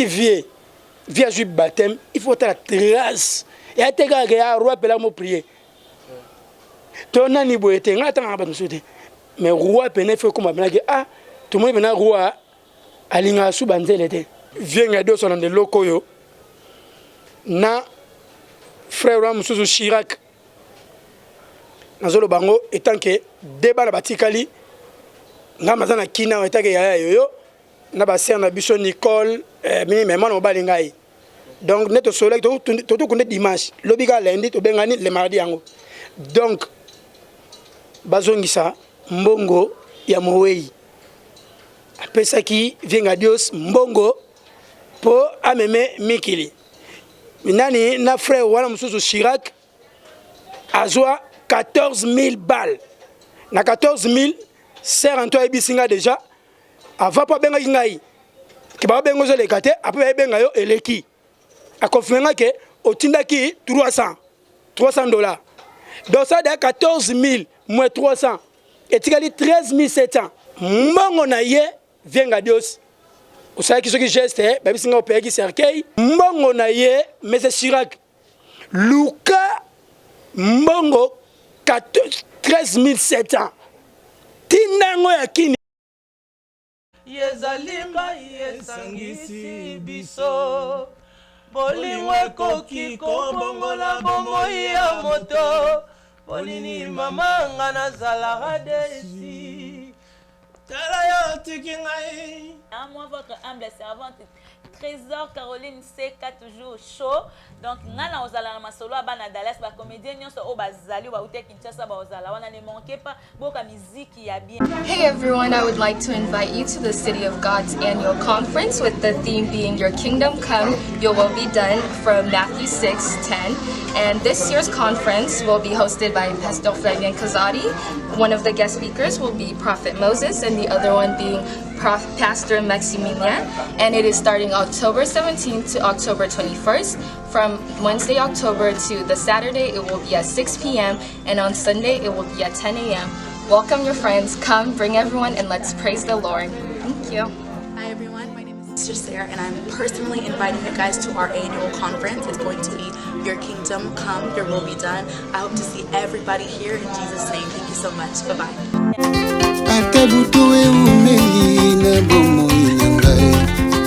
Vieux à jouer baptême, il faut être la trace. Et à te garder à roi pour la prier. Ton ani boite, on attend à nous. Mais roi peine fait comme blague. Ah, tout le monde est roi. Alinga sous banzel était. Viens à deux dans des locaux yo. Na frère Ramsous Chirac. Nazolo bango étant que débat la batikali. Na mazana kina étant que ya yo. Na ba sœur na biso Nicole mais moi no balingai. Donc net au soleil tout connaît dimanche. Lobiga lundi to bengani le mardi yango. Donc bazongisa mbongo ya Mowei. Apesa qui vient à Dios mbongo pour ameme mikili. Minani na frère wala mususu Chirac azwa 14 000 balles. Na 14 000 sert en toi ebisinga déjà avant pas benga ngai. Ki ba bengo zo lekate après benga yo eleki. A confirmer que otindaki 300 $300. Donc ça de 14 000 moins 300 et tikali 13 700. Mbongo na ye vient à Dios. Vous savez qui ce qui geste, baby singa opéra qui cercueil. Mbongo na ye, mais c'est Chirac. Luka mbongo 13 700. Tindango ya kini. Yezalimba yesangisi biso. Bolingo koki kombongola bomoi ya moto. Bolini mama ngana zala desi. Moi, votre humble servante, Trésor Caroline C4 toujours chaud. Donc, nana ozala na solo abana Dallas ba comédien nyonso o bazali ba ute Kinshasa ba ozala wana ne manquez pas boka musique ya bien. Hey everyone, I would like to invite you to the City of God's annual conference with the theme being Your Kingdom Come, Your Will Be Done from Matthew 6:10. And this year's conference will be hosted by Pastor Flavian Kazadi. One of the guest speakers will be Prophet Moses and the other one being Pastor Maximilian. And it is starting October 17th to October 21st. From Wednesday, October to the Saturday, it will be at 6 p.m. And on Sunday, it will be at 10 a.m. Welcome your friends. Come, bring everyone, and let's praise the Lord. Thank you. Hi everyone, my name is Sister Sarah, and I'm personally inviting you guys to our annual conference. It's going to be Your Kingdom Come, Your Will Be Done. I hope to see everybody here in Jesus' name. Thank you so much. Bye-bye.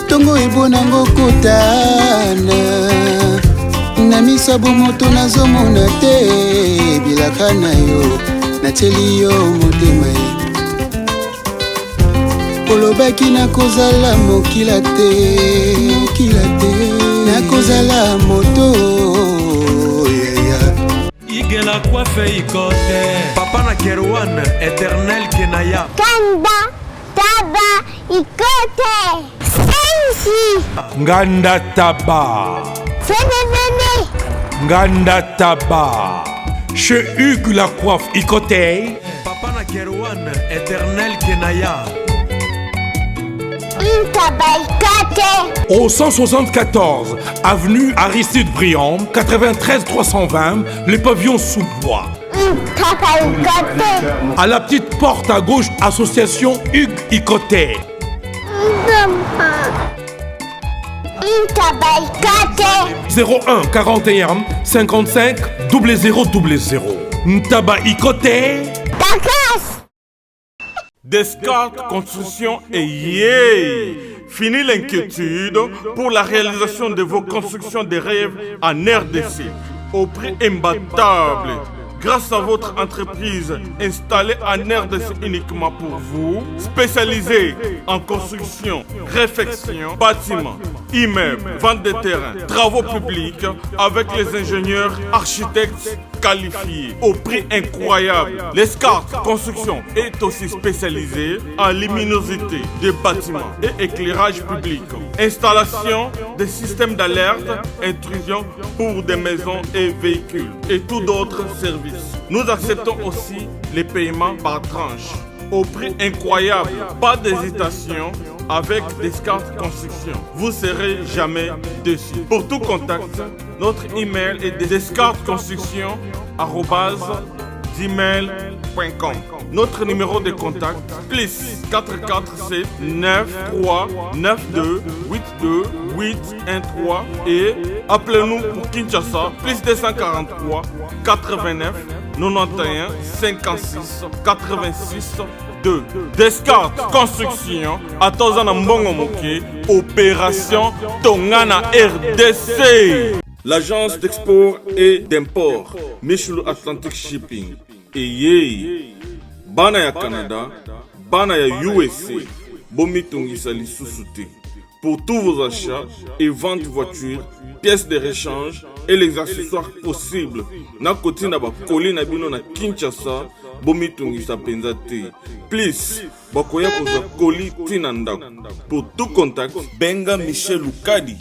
Tongo ebonango kotana na misabu moto nazomona te bilaka na yo nateli yo motema olobaki nakozala mokila te nakozala moto Igela coiffe ikote Papa na Kerwan éternel Kenaya Kanda taba ikote Sensi Nganda Taba Fenenene Nganda Taba Chez Hugues la coiffe ikote Papa na Kerwan éternel Kenaya Au 174 avenue Aristide Briand 93 320 les pavillons sous bois. À la petite porte à gauche, association Hugues Ikoté. 01 41 55 0000. Ntaba Ikoté. Descartes Construction et yeah! Fini l'inquiétude pour la réalisation de vos constructions de rêves en RDC au prix imbattable. Grâce à votre entreprise installée en RDC uniquement pour vous, spécialisée en construction, réfection, bâtiments, immeubles, vente de terrains, travaux publics avec les ingénieurs architectes qualifiés au prix incroyable. L'escarpe Construction est aussi spécialisée en luminosité des bâtiments et éclairage public. Installation des systèmes d'alerte, intrusion pour des maisons et véhicules et tout d'autres services. Nous acceptons aussi les paiements par tranche au prix incroyable. Pas d'hésitation avec Descartes Construction. Vous serez jamais déçus. Pour tout contact, notre email est descartesconstruction@gmail.com. Notre numéro de contact plus 447 93 92 82 813 et appelez-nous pour Kinshasa, plus 243 89 91 56 86 2. Descartes Construction, Atozana Mbongo Moké, Opération Tongana RDC. L'agence d'export et d'import, Michulu Atlantic Shipping, et Bana ya Canada, Bana ya USA, Bomi Tongisa Lissusute. Pour tous vos achats et ventes de voitures, pièces de rechange et les accessoires possibles. Na koti na ba koli na bino na Kinshasa, Bomi Tongisa Penzate. Please, bakoya koza koli tina ndako. Pour tout contact, Benga Michel Lukadi.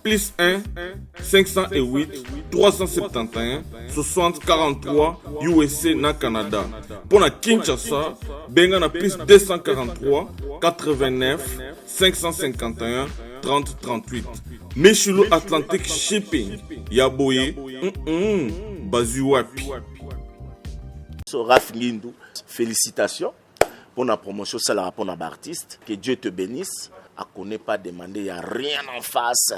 Plus 1 508 371 60 43 USA na Canada. Pour la Kinshasa, Benga na plus 243 89 551 30 38. Michulu Atlantic Shipping. Yaboye, Bazuapi. Raf Ngindou, félicitations pour la promotion, c'est la pour l'artiste. Que Dieu te bénisse. À connaît pas demander, il n'y a rien en face.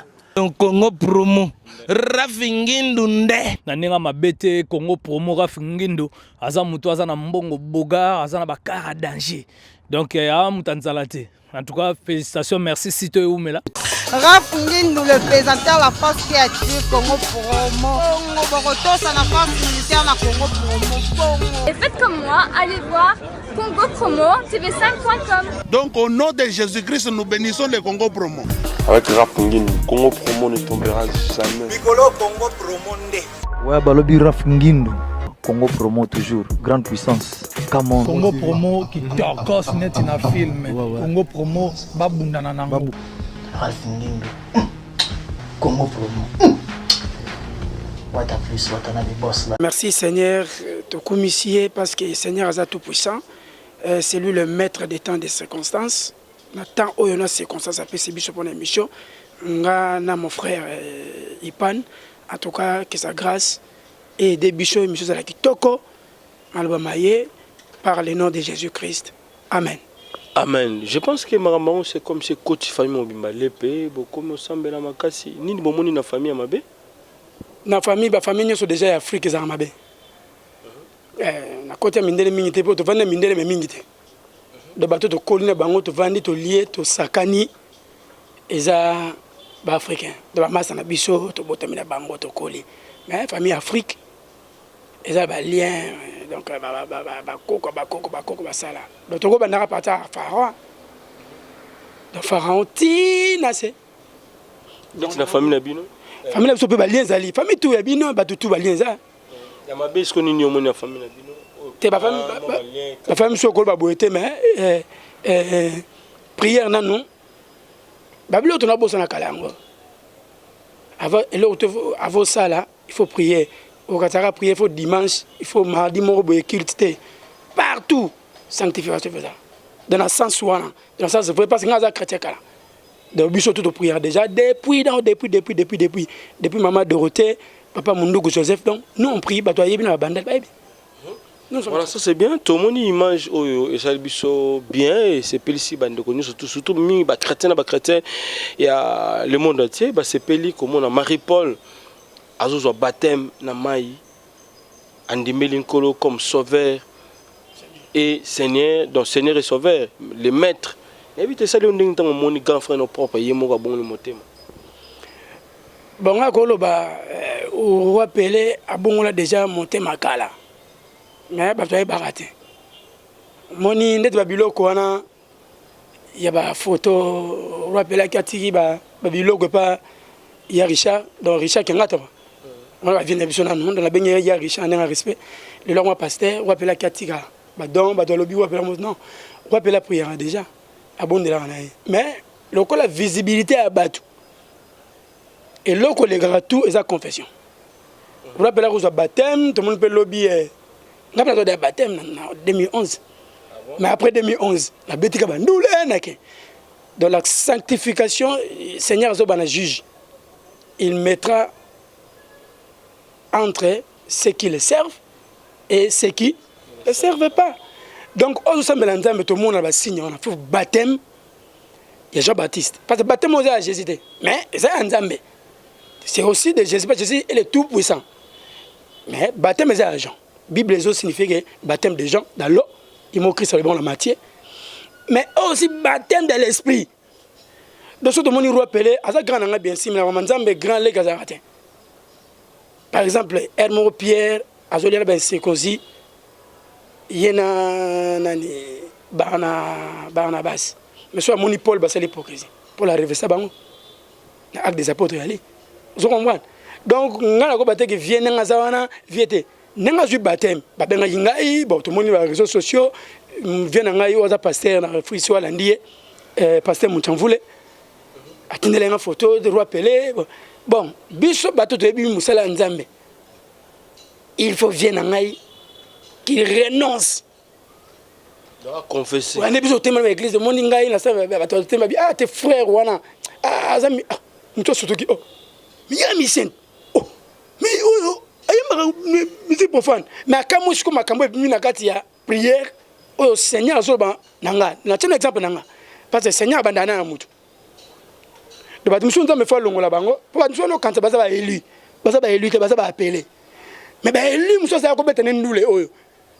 Congo promo Rafingindu nde na ninga mabete Congo promo Rafingindu aza mutu aza na mbongo boga aza na bakara danger donc ya mutanzalate. En tout cas, félicitations, merci Sito Oumela. Rafingindu, le présentateur la force créative Congo promo. Boroto, ça la force militaire na Congo promo. Et faites comme moi, allez voir Congo Promo, tv5.com. Donc au nom de Jésus-Christ, nous bénissons le Congo Promo. Avec Rafingindu, Congo Promo ne tombera jamais. Piccolo Congo Promo nde. Ouais, balobi Rafingindu. Congo Promo toujours, grande puissance. Come on. Congo Promo qui torcos net na film. Congo Promo babunda na nango. Rafingindu. Congo Promo. Merci Seigneur, te commissionner parce que Seigneur est tout puissant. C'est lui le maître des temps et des circonstances. Dans où il y a circonstances, après c'est Bishop pour l'émission. Mon frère Ipan, en tout cas, que sa grâce et des bishops et missions à la Kitoko, par le nom de Jésus-Christ. Amen. Amen. Je pense que Maramao c'est comme ce coach famille Mobimba Lepe, beaucoup me semble la makasi. Ni de bomoni na famille Amabe. Na famille, ba famille sont déjà Afrique za Amabe. Na côté mindele mingite po to vanda mindele me mingite. De bateau to kolina bango to vandi to lié to sakani eza ba africain. De ba massa na biso to botamina bango to koli. Mais famille Afrique eza ba lien donc ba koko ba sala. Donc to go bandara pata pharaon. Donc pharaon tina c'est. Donc la famille na bino. Famille na biso pe ba lien zali. Famille tout ya bino ba tout ba lien za. Ya mabe ce qu'on ni omoni na famille na bino. Te ba famille la famille so ko ba boete mais prière na non. Ba bilo to na bosa na kalango. Avant ça là, il faut prier. Au Qatar prier, il faut dimanche, il faut mardi morobo et culte partout sanctification faisant. Dans le sens où dans le sens vrai parce que nous sommes chrétiens là. Donc biso tout prière déjà depuis maman Dorothée, papa Mundugu Joseph donc nous on prie batoyer bien la bande baby. Voilà, ça c'est bien. Tout le monde image et ça biso bien et c'est pelisi bande connu surtout mi ba chrétien il y a le monde entier ba c'est peli comme on a Marie-Paul azozo baptême na mai andimeli nkolo comme sauveur et Seigneur donc Seigneur et sauveur le maître évite ça le ndinga mon moni grand frère no propre yemo ka bon le motema bon akolo ba ou rappeler abongola déjà motema kala. Mais batoye barate moni ndete babiloko wana ya ba photo rappela katiki ba babiloko pa ya Richard donc Richard Kengato on va venir biso na non dans la benye ya Richard en respect le long pasteur rappela katika ba don ba lobi rappela non rappela prière déjà abonde la mais loko la visibilité à batu et loko les gratuit et sa confession rappela ko baptême tout le monde peut lobby on a parlé de baptême en 2011. Mais après 2011, la bêtise a été dans la sanctification, le Seigneur Zobana juge. Il mettra entre ceux qui le servent et ceux qui ne le servent pas. Donc, tout le monde a un signe, on a fait baptême il y a Jean-Baptiste. Parce que baptême Moses a Jésus. Mais c'est un Nzambe. C'est aussi de Jésus. Parce que Jésus il est tout puissant. Mais baptême c'est à Jean. Bible signifie que baptême de Jean dans l'eau. Il m'a écrit sur le bon la matière. Mais aussi baptême de l'esprit. Donc ce que mon roi Pelé, à ça grand n'a bien si mais Nzambe grand les gazaratin. Par exemple, Hermo Pierre, Azolia ben Sekozi, Yena nani Barnabas. Mais soit mon Paul c'est l'hypocrisie. Pour arriver ça bango. Acte des apôtres aller. Vous comprenez? Donc ngala ko baté que vient nga zawana viete. Nga ju baptême, ba benga yingai, bon tout le monde les réseaux sociaux vient nga yo za pasteur na Frisi wala ndié pasteur Muchamvule. Atindele nga photo de roi Pelé. Bon, biso bato to bi musala Nzambe. Il faut vienne ngai qu'il renonce. Doit confesser. On est biso témoin de l'église de mon ngai na ça bato témoin ah tes frères wana. Ah azami ah mto sotoki oh. Mais ya mission. Oh. Mais oh ayamba musique profane. Mais akamu shiko makambo bi na kati ya prière oh Seigneur azoba nanga. Na tena exemple nanga. Parce que Seigneur bandana na mutu. De ba mission Nzambe fa longola bango. Po ba mission no kanta baza ba élu. Baza ba élu te baza ba appelé. Mais ba élu muso sa ko betene ndule oyo.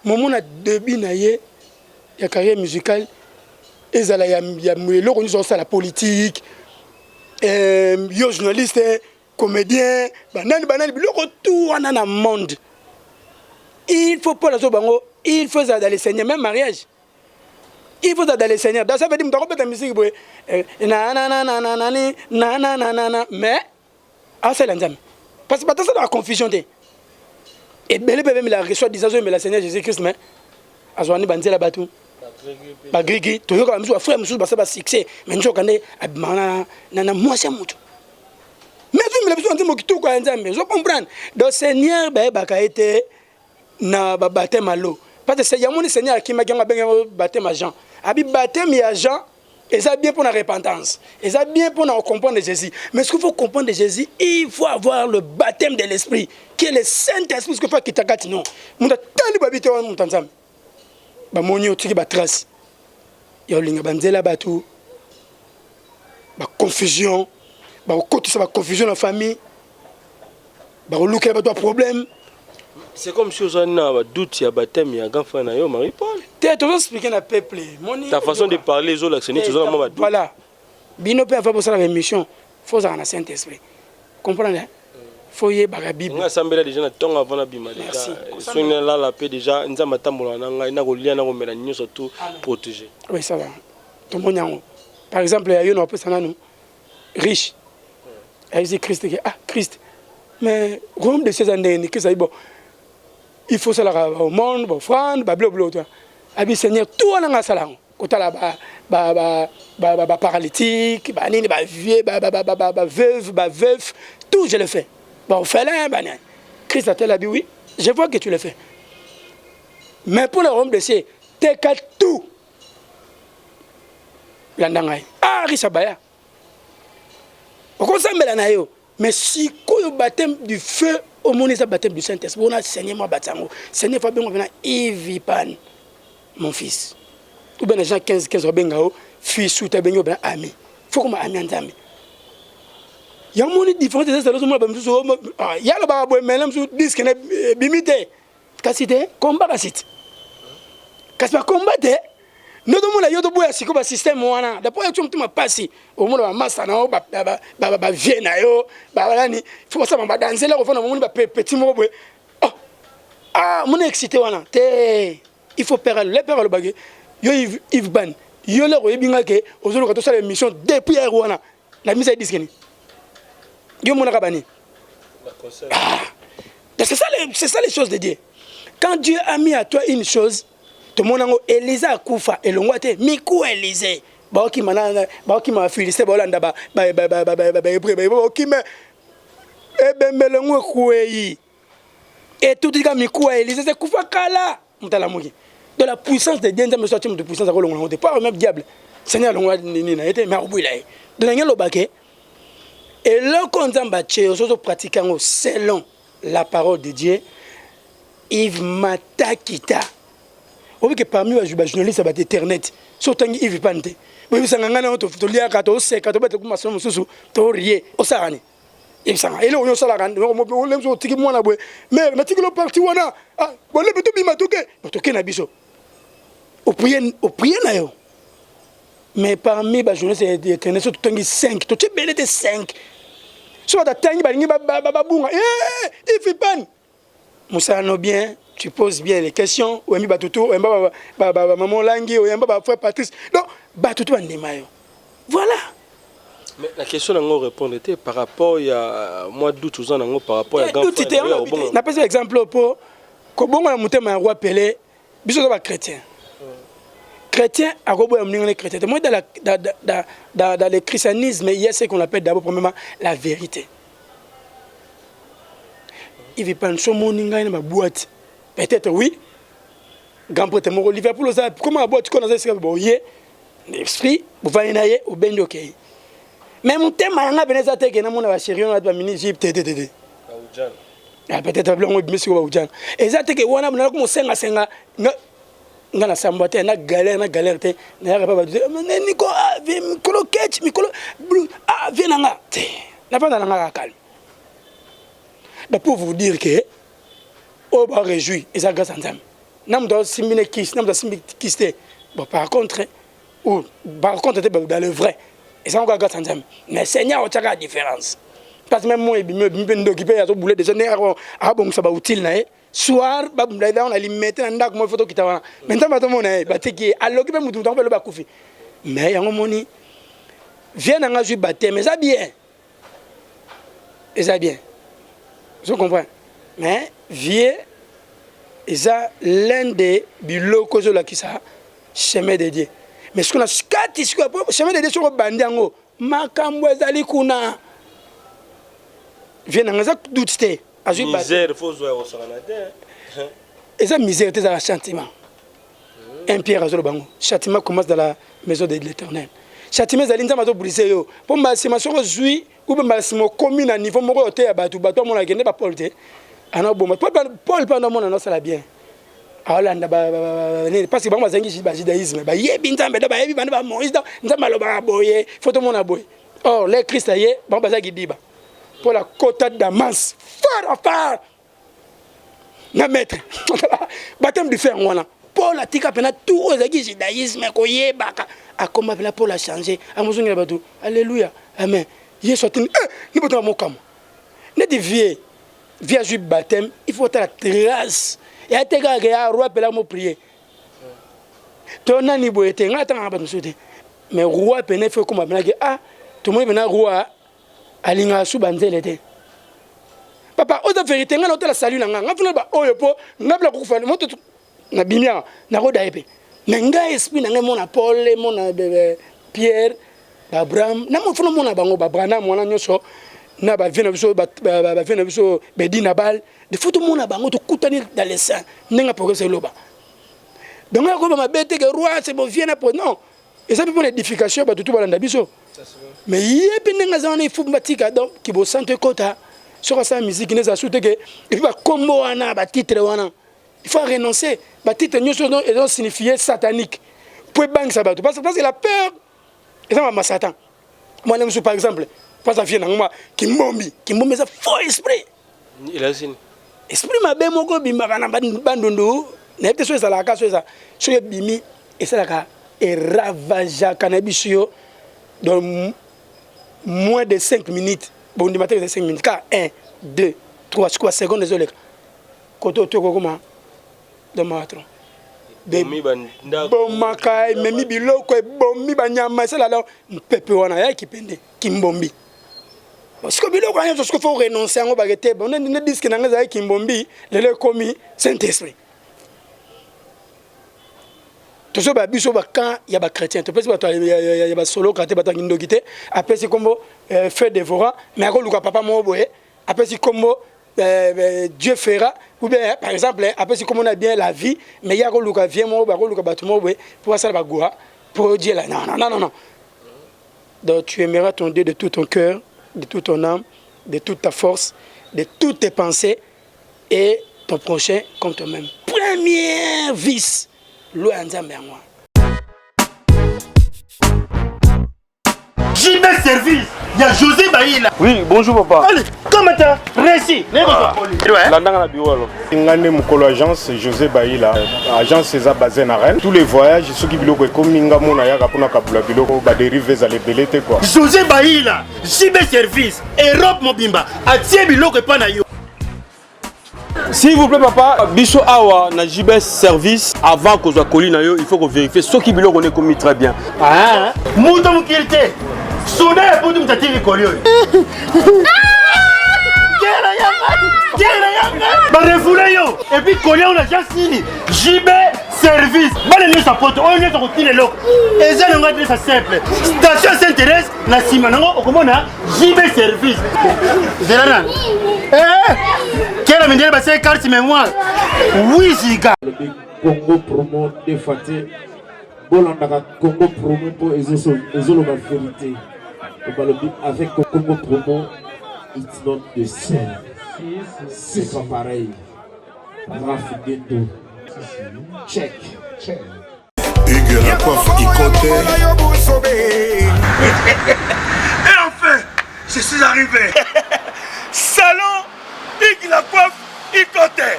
Momona début na ye ya carrière musicale ezala ya mwelo ko nzo sa la politique. Yo journaliste, comédien, banani biloko tout wana na monde. Il faut pas la bango, il faut ça dans les seigneurs même mariage. Il faut ça dans les seigneurs. Dans ça veut dire m'ta répéter musique boy. Na mais ah c'est l'Nzambe. Parce que ça la confusion té. Et belle même la reçoit disant mais la Seigneur Jésus-Christ mais azwani banzela batu. Ba grigi to yoka mzu frère mzu ba ça ba succès mais njo kande abimana na mwasi mutu. Mais tu me besoin de mokitu kwa Nzambe. Je comprends. Donc Seigneur ba ka été na ba baptême à l'eau. Parce que c'est yamoni Seigneur qui m'a gagné baptême à Jean. Abi baptême à Jean et ça bien pour la repentance. Et ça bien pour comprendre Jésus. Mais ce qu'il faut comprendre de Jésus, il faut avoir le baptême de l'esprit qui est le Saint-Esprit ce que fait kitakati non. Munda tali babité wa mutanzam. Ba moni otiki ba trace. Ya olinga banzela batu. Ba confusion. Ba côté ça ba confusion dans la famille. Ba oluka ba problème. C'est comme si on a un doute, il y a un baptême, il y a un enfant, il y a un Marie-Paul. Tu as expliqué à peuple. Ta façon de parler, les autres, c'est voilà. Bino peut faire pour ça la mission. Il faut avoir un Saint-Esprit. Comprenez? Il faut y avoir la Bible. On a assemblé déjà dans temps avant la Bible. Merci. Si on est là, la paix déjà, nous avons un surtout protégé. Oui, ça va. Tout le monde. Par exemple, il y a un peu riche. Il dit Christ. Ah, Christ. Mais, Rome de ces années, Christ a dit bon. Il faut ça au monde, bon frère, blablabla. Abi Seigneur, tout on a ça quand là paralytique, nini vieux, veuve, tout je le fais. Bon félin, Christ a tel abi oui, je vois que tu le fais. Mais pour le royaume de ciel, t'es qu'à tout. Landangai. Ah, Rishabaya. Pourquoi ça me l'a yo? Mais si le baptême du feu, au monde est baptême du Saint-Esprit, on a Seigneur moi baptême. Seigneur Fabien venir Ivipan, mon fils. Ou bien les gens 15 bengao, fils ou tabengo ben ami. Faut qu'on ami Nzambe. Il y a un monde différent de ça, il y a le barabo mais même sur disque bimité. Kasite combat kasite. Kaspa combattre. Nous devons la yodo boya siko ba système wana. D'après tu m'as passé au monde ba massa na ba vie na yo ba lani faut ça ba danser là au fond monde ba petit mo boy. Ah mon excité wana. Il faut perdre le perdre le bagage. Yo Yves Ban. Yo le oyebinga ke ozolo ka to sala émission depuis wana. La mise à disque ni. Yo mon kabani. C'est ça les choses de Dieu. Quand Dieu a mis à toi une chose tout le monde a Élisa Koufa et l'ongoate Mikou Élysée Baoki mana Baoki ma Philisté Bolanda ba Baoki me Ebembelongo Kouei et tout dit Mikou Élysée c'est Koufa Kala Mutalamuki de la puissance de Dieu me sortir de puissance à Rolongo pas même diable Seigneur l'ongo ni na été mais obuila de l'engelo baké et le konzamba tché aux pratiquants selon la parole de Dieu Yves Matakita. On veut que parmi les journalistes, ça va être Internet. Surtout Yves Pante. boyebisanga ngai nango toliaka toseka tobete kumasolo mosusu torie osakani yebisanga ele oyo osalaka olemso otiki mwana boye mare natikilo parti wana bolepe tobima toke na biso oprie na yo mais parmi bajournaliste éternel so totongi 5 totie bele te 5 so batatangi balingi babunga ifipani mosala no bien tu poses bien les questions oyembi batutu oyemba maman langi oyemba bafrère Patrice donc batutu bandema yo voilà. Mais la question nango répondre était par rapport à mois d'août aux ans par rapport à grand frère n'a pas exemple pour ko bongo na mutema ya roi Pelé biso ba chrétien chrétien à quoi on chrétien moi dans le christianisme il y a ce qu'on appelle d'abord premièrement la vérité. Il veut pas son moninga na boîte peut-être oui grand prêtre mo Liverpool ça comment la boîte qu'on a ça boye l'esprit vous va naye au ben OK mais mon thème nga beneza te que na mona ba chérion na ba mini Egypte tete peut-être blanc monsieur ba ujan et ça te que wana na ko senga nga na samba te na galère te na ya pas dire niko mikolo ketch mikolo viens nga te na pas na nga calme da pour vous dire que au ba réjoui et ça grâce à Nzambe nam do simine kiss nam do simine kiss te bon par contre ou par contre dans le vrai et ça encore grâce à Nzambe mais Seigneur o tchaka différence parce que même moi me d'occuper ya to bouler déjà né a bon ça ba utile na soir ba bunda on alimenter na ndako mo photo kitawana maintenant ba to mona ba teki alloquer mutu to ba kufi mais yango moni vient na ngaju baptême mais ça bien et ça bien je comprends mais vieux et ça l'un des biloko zo la qui ça chemin de Dieu mais ce qu'on a skati ce qu'on chemin de Dieu sur bandango makambo ezali kuna vient na ngaza doute misère faut jouer au sanadé et ça misère c'est un châtiment un pierre azolo bango châtiment commence dans la maison de l'Éternel châtiment ezali nzamba to briser yo po mbasima soko zui ou mbasimo komi na niveau moko te ya batu mona kende ba Paul te ana bomba Paul pendant mona no sala bien alanda parce que bango zangi ba judaïsme ba yebi nzambe da ba yebi bana ba Moïse nzamba lo ba boye photo mona boye oh les Christ aye bango bazaki diba pour la côte de Damas phare na maître baptême du fer wana Paul atika pena tout aux judaïsme ko yebaka akoma pena Paul a changé amuzungi batu alléluia amen yeso tin ni bota mokam ne di vie juif baptême il faut la trace et ateka ya roi pela mo prier to nani boyete ngata ngaba nsote mais roi pena fait comme pena que tout le monde pena roi alinga su banzele te papa oza vérité nga na la salut na nga funa ba oyo po ngabla ko fana moto na bimia na ko daepe mais nga esprit na nga mona Paul mona Pierre Abraham na mo funa mona bango ba Branham mona nyoso na ba vena biso ba vena biso bedina bal de photo mona bango to kutani dans les saints nenga progresser loba donc ko ba mabete que roi c'est bon viens pour non et ça pour l'édification ba tout balanda biso mais yepi nenga zana il faut batika donc ki bo sante kota sur sa musique n'est ajouté que il va combo wana ba titre wana il faut renoncer ba titre nyoso non et donc signifier satanique pour bang ça bato parce que la peur et ça ma satan moi même par exemple pas ça vient ngoma kimbombi ça faux esprit il a zine esprit ma be moko bimba bana bandundu na ete so ça la ka so ça so bimi et ça la ka et ravager cannabisio dans moins de 5 minutes. Bon, du matin, 5 minutes. 1, 2, 3, 3 secondes, désolé. Quand on te comment de matron. Bon, makai, memi biloko, bon, mi banyama, c'est là, pepe wana, qui pende, kimbombi. Parce que biloko, il faut renoncer à un baguette. On ne dit que n'a pas kimbombi, le commis, Saint-Esprit. Tout ça, quand il y a des chrétiens, il y a des solo quand il y a après c'est comme fait dévorant, mais après le papa m'a envoyé, après c'est comme Dieu fera, ou bien par exemple, après c'est comme on a bien la vie, mais il y a le vient moi, le bâtiment pour ça pour Dieu là, non. Donc tu aimeras ton Dieu de tout ton cœur, de toute ton âme, de toute ta force, de toutes tes pensées et ton prochain comme toi-même. Premier vice. Loin Nzambe ngwa. JB Service. Il y a José Baïla. Oui, bonjour papa. Allez, comment t'as réussi? Landanga bureau alors. Ngane Mukolo agence José Baïla. Agence César basée à Rennes. Tous les voyages, ceux qui biloko comme Ningamou na yaka pona kabula biloko ba dérive za les belete quoi. José Baïla, JB Service, Europe Mobimba, atie biloko pa na yo. S'il vous plaît papa, biso awa na JB Service avant que soit colis na yo, il faut qu'on vérifie ceux qui biloko on est commis très bien. Ah, mundo mukirite. Soudain pour tout t'attirer colio. Bah refoulez yo. Et puis colio on a déjà signé. JB Service. Bah les sa pote, on est sur le loc. Et ça on va dire ça simple. Station Saint-Thérèse, na sima nango okomona JB Service. Zerana. Quelle manière bah c'est carte mémoire. Oui ziga. Congo promo défaté. Bolandaka Congo promo pour ezolo ma vérité. Avec Congo promo, it's not the same. C'est pas pareil. Raph Ghetto. Check. Hugues la coiffe Ikoté. Et enfin, je suis arrivé. Salon Hugues la coiffe Ikoté.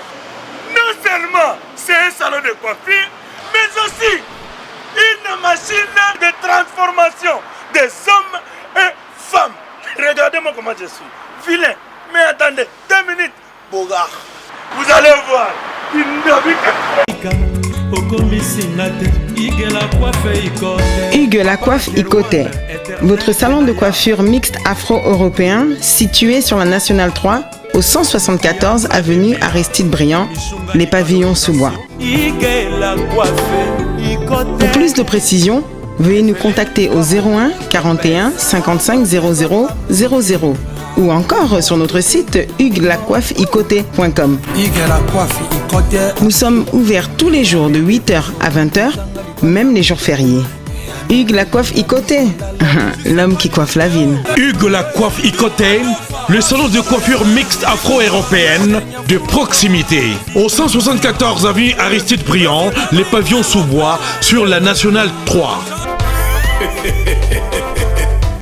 Non seulement c'est un salon de coiffure, mais aussi une machine de transformation des hommes et femmes. Regardez-moi comment je suis. Vilain. Mais attendez, 2 minutes. Bogard. Vous allez voir. Hugues la coiffe Ikoté. Votre salon de coiffure mixte afro-européen situé sur la Nationale 3 au 174 avenue Aristide Briand, les pavillons sous bois. Pour plus de précisions, veuillez nous contacter au 01 41 55 00 00 ou encore sur notre site hugueslacoiffeikoté.com. Nous sommes ouverts tous les jours de 8h à 20h, même les jours fériés. Hugues la coiffe Ikoté, l'homme qui coiffe la ville. Hugues la coiffe Ikoté, le salon de coiffure mixte afro-européenne de proximité. Au 174 avenue Aristide Briand, les pavillons sous bois sur la Nationale 3.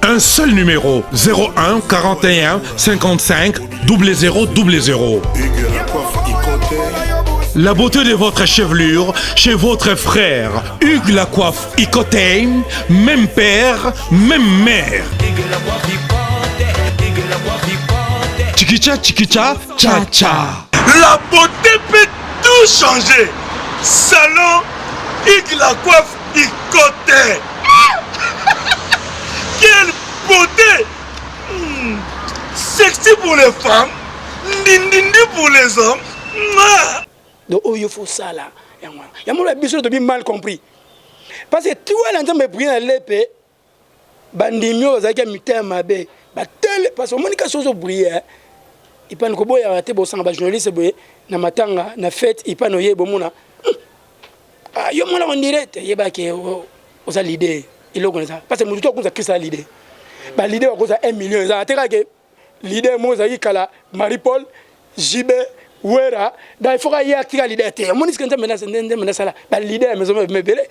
Un seul numéro, 01 41 55 00 00. La beauté de votre chevelure chez votre frère. Hugues la coiffe Ikoté, même père, même mère. Chikicha, chikicha, cha cha. La beauté peut tout changer. Salon Hugues la coiffe Ikoté. Quelle beauté! Sexy pour les femmes, dindindi pour les hommes. Donc, il faut ça là. Il y a mon besoin de bien mal compris. Parce que tout le monde me prie à l'épée. Bandimio, ça qui a muté à ma baie. Parce que mon cas, chose briller. Il peut nous avoir été bon sang, journaliste, na matanga, na fête, il peut nous y bon mona. Ah, yo mon en direct, il y a qui aux l'idée. Il est ça. Parce que nous avons créé ça l'idée. L'idée a cause 1 million. Ça a été que l'idée Mosaïque Kala, Marie-Paul, JB, Ouera. Il faut qu'il y ait l'idée. Mon disque est menace là. L'idée est me belé.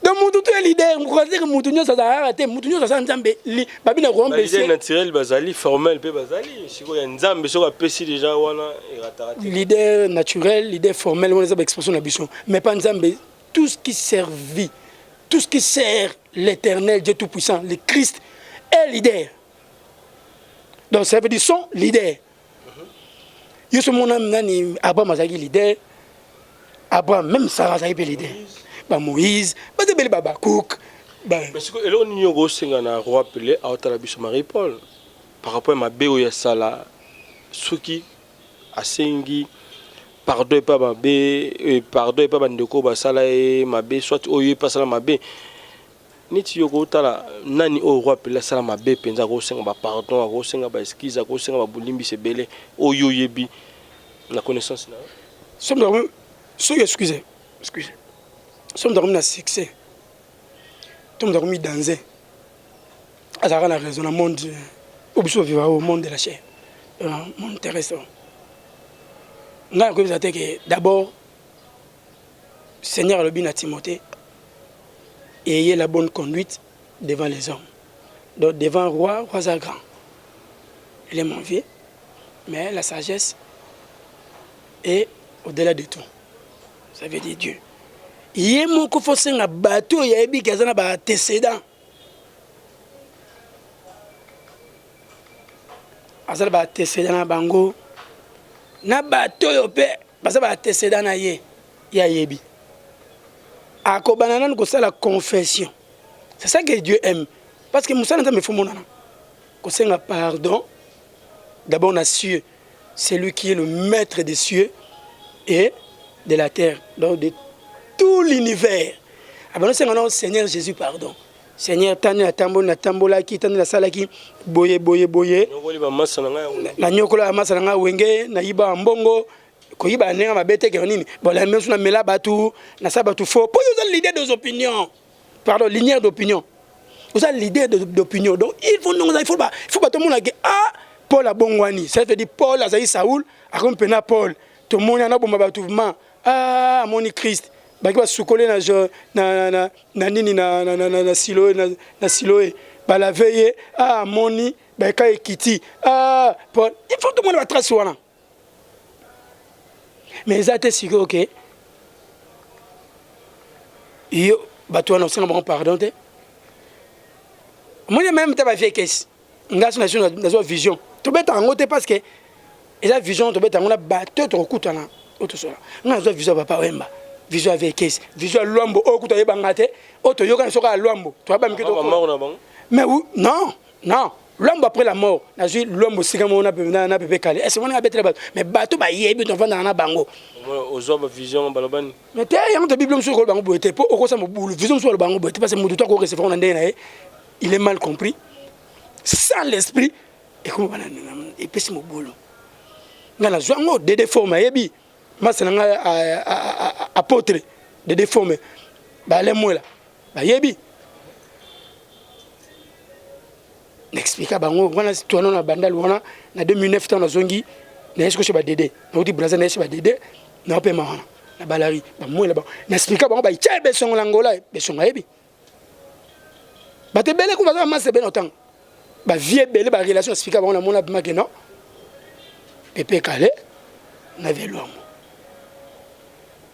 Donc mon tout est l'idée. Vous croyez que Moutounio ça a arrêté. Moutounio ça s'entend. Babina Rome. L'idée naturelle basali, formelle pe basali. Si vous y a une zambe sur la PC déjà wana l'idée naturelle, l'idée formelle, on les a expression d'ambition. Mais pas une zambe. Tout ce qui servit, tout ce qui sert l'Éternel, Dieu Tout-Puissant, le Christ est leader. Donc ça veut dire son leader. Je suis mon ami, Abraham a leader. Abraham, même Sarah a leader. Moïse, Babakouk. Parce que là, on a rappelé à Marie-Paul par rapport à ma béo sala, ce qui a sengi. Pardon et pas ma bé, pardon et pas bandeko basala et ma bé, soit oye pas sala ma bé. Ni ti yoko tala nani o roi pela sala ma bé penza ko senga ba pardon ko senga ba excuse ko senga ba bulimbi se belé oyo yebi la connaissance là. Somme de excusez. Somme de na succès. Tom de remis danser. Azara la raison le monde obso vivre au monde de la chair. Monde terrestre. D'abord, Seigneur le bin à Timothée, ayez la bonne conduite devant les hommes. Donc devant le roi, roi est grand. Il est mon vieux, mais la sagesse est au-delà de tout. Ça veut dire Dieu. Il y a mon confesseur un bateau, il y a des gens qui ont antécédents. Azal ba antécédent na bango. Na bateau yo pe, parce que ba antécédent na ye, ya yebi. Akobana na ko la confession. C'est ça que Dieu aime. Parce que Moussa n'a pas fait mon nom. Qu'on pardon. D'abord, on a cieux. C'est lui qui est le maître des cieux et de la terre. Donc, de tout l'univers. Alors, nous Seigneur Jésus, pardon. Seigneur, tani na tambola ki, tani na salaki, boye. Na nyokola masa nga wenge, na iba mbongo, ko iba nenga mabete ke nini. Bon, la même chose na mela batu, na sabatu faux. Pour vous avez l'idée des opinions. Pardon, linéaire d'opinion. Vous avez l'idée d'opinion. Donc, il faut pas tout le monde dire, ah, Paul a bongwani. Ça veut dire Paul a zaï Saoul, a compris Paul. Tout le monde a bon batouvement. Ah, moni Christ. Bah, qui va soucoler na siloé. Bah, la veille, ah, moni, bah, quand kiti. Ah, Paul. Il faut que tout le monde va tracer. Mais ça, c'est sûr, ok. Yo, bah, toi, non, c'est un pardon. Moi, même ta vie caisse. Nga sur vision. Tu bête en côté parce que la vision tu bête on a battu ton coup là. Autre chose. Nga sur vision papa wemba. Vision avec caisse. Vision lombo o kuta yebangate. Auto yoga soka lombo. Tu vas pas me que mais oui, non. L'homme après la mort, na ju l'homme si comme on a bébé calé. Est-ce qu'on a bête mais bateau ba yebi ton vendre na bango. Ozo ba vision balobani. Mais t'es y a ta bible sur le bango boité pour au ça mo boule vision sur le bango boité parce que mudu to ko recevoir on ndé il est mal compris. Sans l'esprit et comment on a et mon boulot. Ngala zwango de déforme yebi. Masana apôtre de déforme. Ba les mots là. Ba yebi. N'explique bango wana toi non na bandal wana na 2009 temps na zongi na est-ce que c'est ba dédé. Na oti Brazil na est ba dédé. Na pe ma wana. Na balari ba mots là ba. N'explique bango ba tchebe son langola be son yebi. Ba te belé ko ba ma se ben autant. Ba vie belé ba relation explique bango na mona bima que non. Pepe calé na velo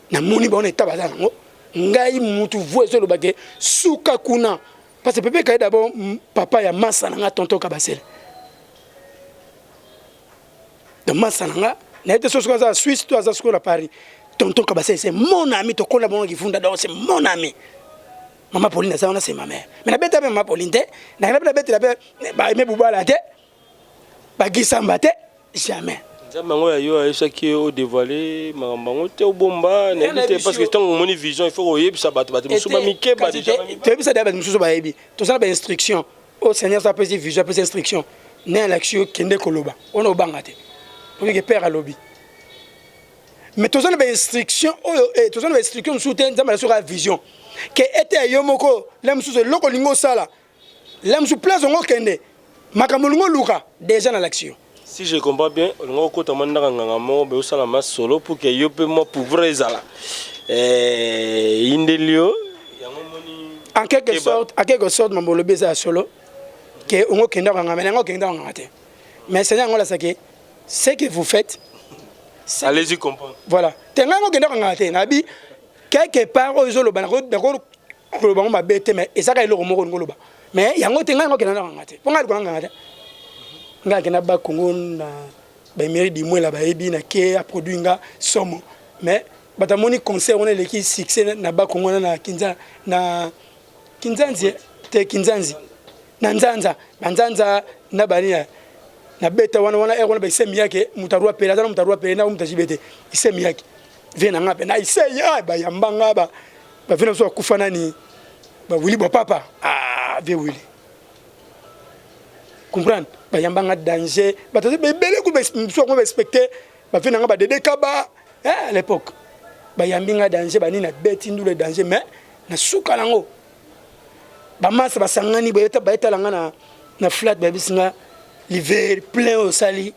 na moni ba on est tabaza ngo. Ngai mutu voiso lo bagé suka kuna. Parce que Pepe Kaye d'abord, papa ya massa nanga tonton Kabasel. De massa nanga, n'a été sur en Suisse, toi à ce à Paris. Tonton Kabasel, c'est mon ami, ton collaborateur qui fonde d'abord, c'est mon ami. Maman Pauline, ça, c'est ma mère. Mais la bête avec maman Pauline, la bête, bah, il m'a bouba la tête, bah, qui s'en battait, jamais. Mango yo aisha qui au dévoilé mango te au bomba n'était parce que tant mon vision il faut oyer ça battre musu ba mike ba déjà tu as ça d'abord musu ba yebi tout ça ba instruction au Seigneur ça peut dire vision peut instruction né l'action kende koloba on o bangate pour que père à lobby mais tout ça ba instruction et tout ça ba instruction soutien ça sur la vision que était yomoko l'aime sous le lokolingo sala l'aime sous place on kende makamulungo luka déjà dans l'action. Si je comprends bien, on a côté de solo pour que yo peut moi pouvoir ezala. Indelio en quelque sorte mon bolo beza solo que on a kenda ngama na ngokenda ngate. Mais Seigneur on la saké ce que vous faites allez-y comprendre. Voilà. Tenga ngokenda ngate nabi quelque part ozolo banako ko bango mabete mais et ça ka eloko moko ngoloba. Mais yango tenga ngokenda ngate. Ponga ko ngate. Nga kena ba Congo na ba mairie di moi la ba ebi na ke a produit nga somo mais batamoni concert on est l'équipe succès na ba Congo na Kinza na Kinzanzi te Kinzanzi na Nzanza banzanza na bani na beta wana wana ba semi yake mutarua pela na mutarua pela na mutajibete semi yake vena ngape na iseya ba yambanga ba vena so kufana ni ba wili ba papa ah ve wili comprendre ba yambanga danger ba tose be belé ko so ko respecter ba fina nga ba dédé kaba à l'époque ba yambinga danger ba ni na beti ndule danger mais na suka lango ba massa ba sangani ba eta langa na flat ba bisinga l'hiver plein au sali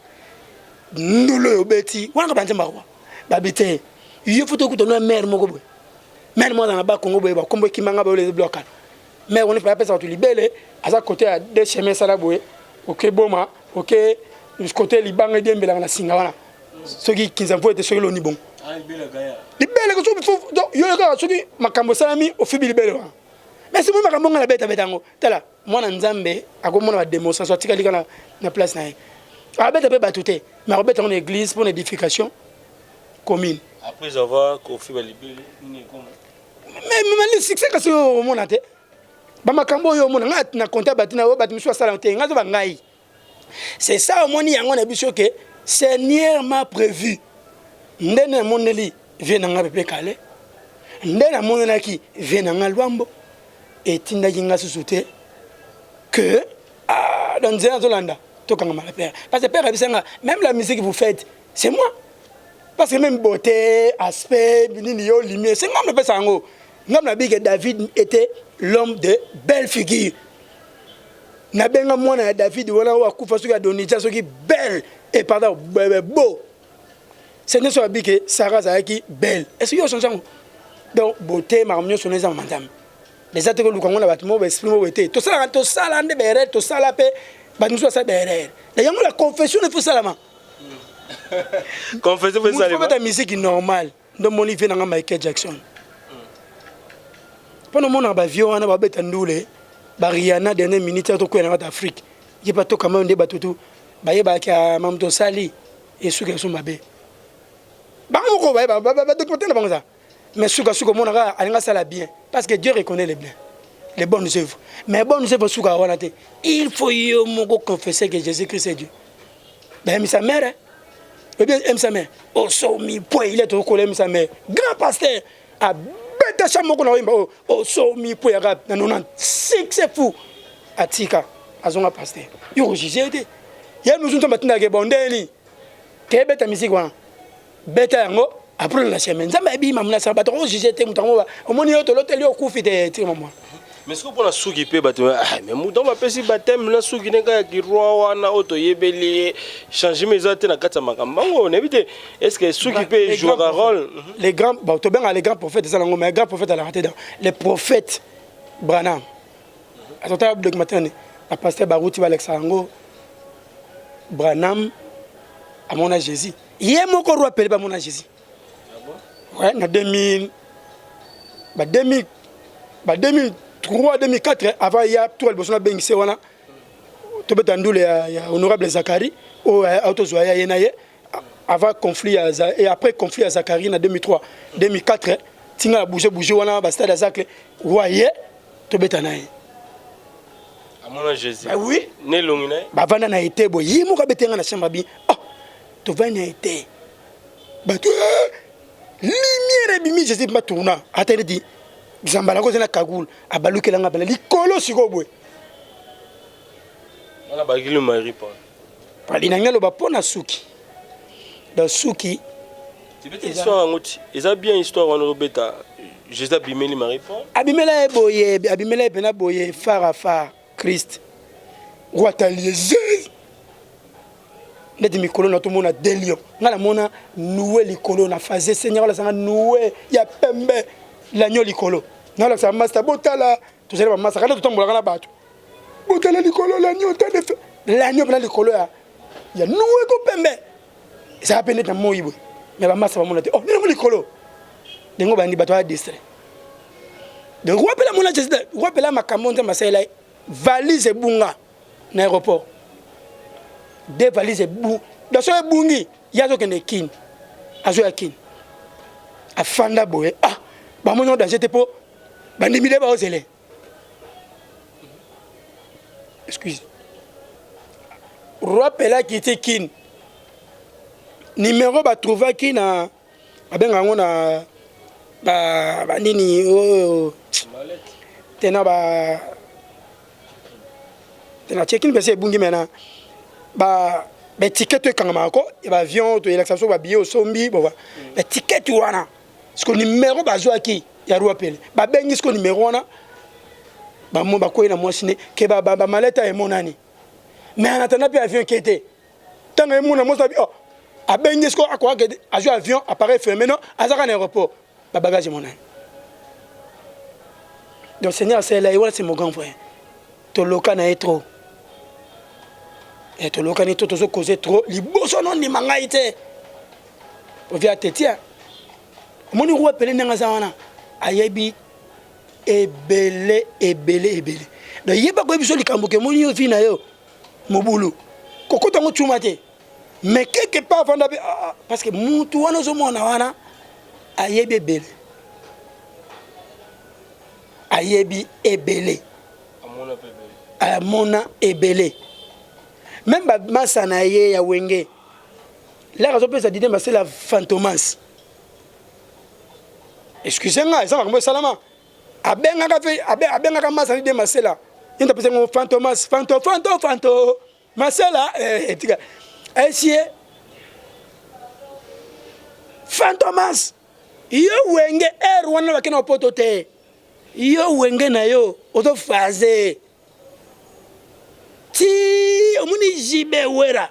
ndule obeti wana ba nzemba kwa ba bité yo photo ko tona mère moko boy mère mo na ba Congo boy ba kombo kimanga ba le blocal mais on est pas ça tout libéré à sa côté à des chemins ça la boue OK boma OK du côté libanga dembela na singa wana ceux qui s'envoient de ceux l'oni bon libéré que so donc yo ka ceux qui makambo salami au fibi libéré mais c'est moi makambo na beta betango tala moi na nzambe akomona ba démonstration tikali kana na place na abeta pe batute mais abeta en église pour l'édification commune après avoir confié ba libéré ni comment mais le succès que c'est au monde ate ba makambo yo mona ngati na compta batina o batimu so sala te ngazo ba ngai c'est ça au monde yango na biso que Seigneur m'a prévu ndene moneli vient nga pepe kale ndene monela ki vient nga lwambo et tinda yinga susute que dans un Zolanda to kanga ma père parce que père abisanga même la musique que vous faites c'est moi parce que même beauté aspect nini yo lumière c'est moi me pesa ngo ngam na big David était l'homme de belle figure na benga mwana David wala wa kufa soki adonija soki belle et pardon beau c'est ne soit big Sarah Zaki belle est-ce que yo change donc beauté marmio soneza madame les attaques que nous avons bâtiment exprime beauté tout ça ande bere tout ça la paix ba nous ça bere d'ailleurs la confession il faut ça la confession faut ça la musique normale donc mon livre na Michael Jackson pendant mon ba vieux wana ba beta ndule ba Rihanna dernière minute to ko na Afrique il pas to quand même débat tout ba yeba ka mamto sali et sous que sont mabe ba ko ba de côté na banza mais souka monaka alinga sala bien parce que Dieu reconnaît les biens les bonnes œuvres mais bonnes œuvres souka wana te il faut yo moko confesser que Jésus-Christ est Dieu ben sa mère eh bien aime sa mère oh so mi point il est au collège sa mère grand pasteur a beta chamoko na wimba oh so mi point rap na 96 c'est fou atika azonga pasteur yo jugé te ya nous sommes maintenant que bondeli ke beta musique wana beta yango après la semaine ça m'a dit maman ça va trop juger te mutango au moni yo to l'hôtel yo kufite te maman mais ce que pour la souki pe bateau mais mouton va pesi baptême la souki nenga ki roi wana auto yebeli changer mes autres na kata makambango on évite est-ce que souki pe jouer un rôle les grands bah to ben les grands prophètes ça mais les grands prophètes à la raté dans les prophètes Branham à ton table de matin la pasteur Barouti Alexandro Branham à mon âge Jésus il est mon corps appelé pas mon âge Jésus ouais en 2003 2004 avant il y a tout le besoin de bengise wana to betandoule ya honorable Zakari au autozoya yenaye avant conflit et après conflit à Zakari en 2003 2004 tinga bouger wana ba stade Zakle voyez to betanaye amona Jésus bah oui né longina ba vanda na été bo yimo ka betenga na chambre bi oh to vanda été ba to lumière bimi Jésus m'a tourna atene di zambala ko zena kagul abalukela ngabela likolo sikobwe wala bagilo Marie Paul pali nangelo ba pona suki da suki histoire ngoti eza bien histoire wana robeta Jésus abimeli Marie Paul abimela boye abimela pena boye fara Christ roi-talier neti mikolo na to mona delio ngala mona noué likolo na faze Seigneur la sanga noué ya pembe l'agneau likolo ngala sa master botala to zela master kana to tambola na bato botala likolo l'agneau tande l'agneau bla likolo ya noué ko pembe ça peine na moyibo mais ba master ba mona te oh ni likolo dengo bandi bato a distrait de roi pela mona Jésus roi pela makamonza masela valise bunga na aéroport deux valises bou dans ce bungi yazo kene kin azo ya kin afanda boye ah ba mono dans j'étais po bandi mile ba ozele excuse roi pela qui était kin numéro ba trouva kin na abenga ngona ba nini oh tena ba tena check-in pese bungi mena ba ticket to kanga mako e ba avion to relaxation ba billet au sombi bon ba ticket wana ce numéro ba zo aki ya roi pele ba bengi ce numéro wana ba mo ba ko ina mo sine ke ba maleta e monani mais en attendant puis avion qui était tant que mon mo sabi oh a bengi ce ko akwa ke avion appareil fermé non azaka na aéroport ba bagage monani Donc Seigneur c'est là, c'est mon grand frère. Toloka na trop. Et toloka na trop causer trop. Liboso non ni mangaite. Ovia tetia. Moni roi pelé nanga zawana. Ayebi ebele. Donc yeba ko biso likambo ke moni yo fina yo. Mobulu. Koko tango chumate. Mais quelque part avant d'aller parce que mutu wana zo mona wana ayebi ebele. Ayebi ebele. Amona ebele. Même masana ye ya wenge. La raison pour ça dit c'est la fantomas. Excusez-moi, ça va salama. Abenga fait abenga masana de masela. Il t'a pensé fantomas, fanto. Masela essier fantomas. Yo wenge wana bakena potote. Yo wenge na yo oto faze ti omuni jibe wera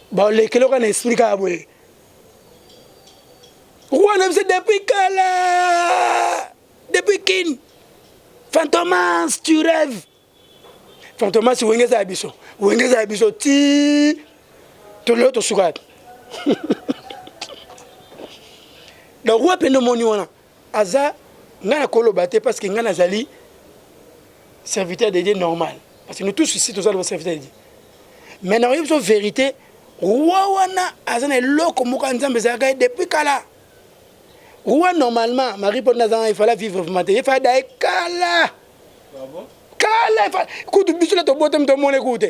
ba le kelo kana explica abwe wana c'est depuis kala depuis kin fantomas tu rêves fantomas wenge za biso ti to le to sukat le roi pendo moni wana Aza, ngana kolo bate parce que ngana zali serviteur de Dieu normal. Parce que nous tous ici, tous sommes serviteurs de Dieu. Mais dans la vérité, roi wana azana loko moka nzambe zaka depuis kala. Roi normalement, Marie Paul Nazan il fallait vivre matin, il fallait d'aller kala. Kala, il fallait. Écoute, bisous to botem to mon écoute.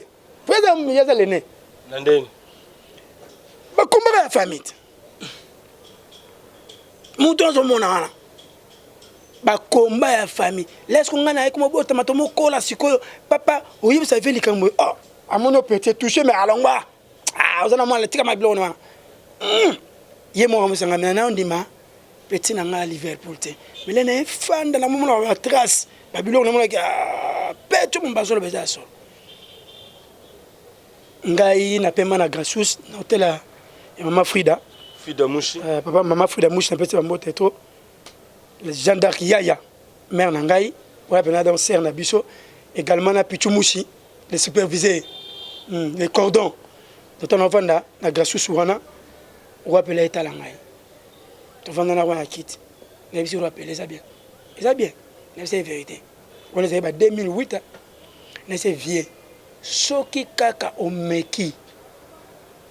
Faisons yaza lene. Nandeni. Ba combat la famille. Moutons au monde wana. Ba combat ya famille laisse qu'on ngana comme bota matomo kola sikoyo papa oyi ça fait likambo oh amono petit touché mais alongba ah ozana moi tika ma bilo wana ye mo musanga na ndima petit na nga Liverpool te mais lena fan de la momo la trace ba bilo na mo la petu mbazolo bezaso ngai na pema na Gracious na hotel ya mama Frida Mouchi papa mama Frida Mouchi na petit ba mbote trop les gens d'Arc Yaya, mère Nangaï, également na Pichumouchi, les superviseurs, les cordons. De ton enfant na Gracious Sourana, on va appeler l'état Langaï. Ton enfant na wana quitte. Les bisous rappellent ça bien. Ça bien. C'est vérité. On les a eu 2008. C'est vieux. Soki kaka omeki.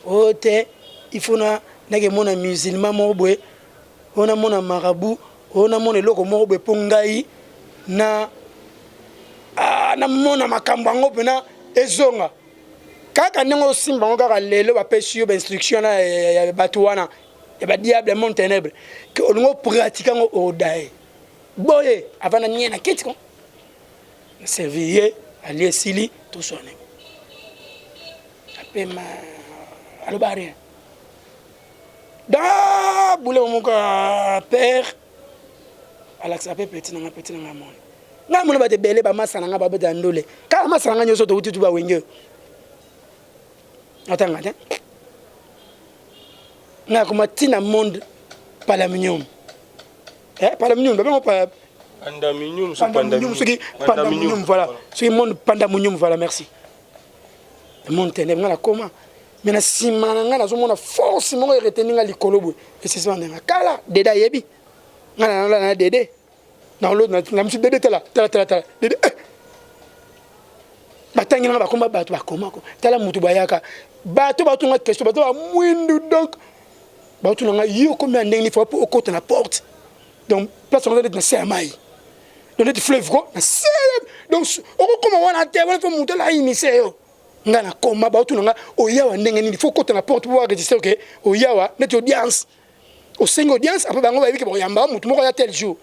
Ote, il faut na mon musulman mobwe, on a mon marabout. On a mon eloko moko be pongai na mona makambo ngo pena ezonga kaka nengo simba ngo kaka lelo ba pesi yo ba instruction na ya batu wana ya ba diable mon ténèbre que on pratique ngo odae boye avant na nyena kitiko servir ali sili to sonne apema alobare da boule mon père Alex ape petit na mon nga mona ba de bele ba masana nga ba beta ndole ka masana nga nyoso to utitu ba wenge atanga te nga kuma tina monde palamium palamium ba mo pa pandaminium pandaminium voilà ce monde pandaminium voilà merci le monde ténèbre nga la comment mais na simana nga na zo mona force mo retenir nga likolobo et c'est ça nga kala deda yebi na dédé dans l'autre na monsieur dédé tala dédé batangi na ba komba bato ba komako tala mutu bayaka bato nga question bato ba mwindu donc bato nga yo comme ndenge faut pour côté na porte donc place on est na sermai donc le fleuve ko na serre donc on comme on a terre faut monter là initié yo nga na koma bato nga oyawa ndenge ni faut côté na porte pour registrer que oyawa net audience au single audience après bango ba biki bo yamba mutu moko ya tel jour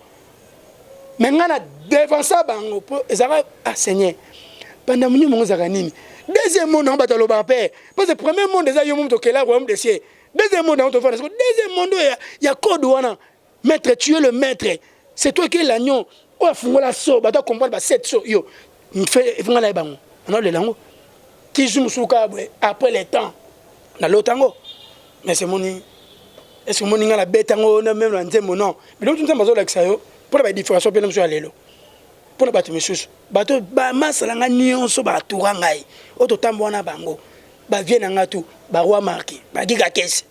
mais ngana devant ça bango ezara ah Seigneur pendant munyu mongo zaka nini deuxième monde on batalo ba père parce que premier monde déjà yo mutu kela royaume des cieux deuxième monde on te fait deuxième monde ya code wana maître tu es le maître c'est toi qui est l'agneau o fungola so ba to comprendre ba 7 so yo fait ngala bango on le lango qui joue musuka après les temps na lotango mais c'est mon est-ce que mon ingala betango na même la nzembo non mais donc tout ça bazo l'exayo pour la différence pe namso alelo pour bato misusu bato ba masala nga nyonso ba toura ngai oto tambona bango ba viena nga tu ba roi marqué ba giga kese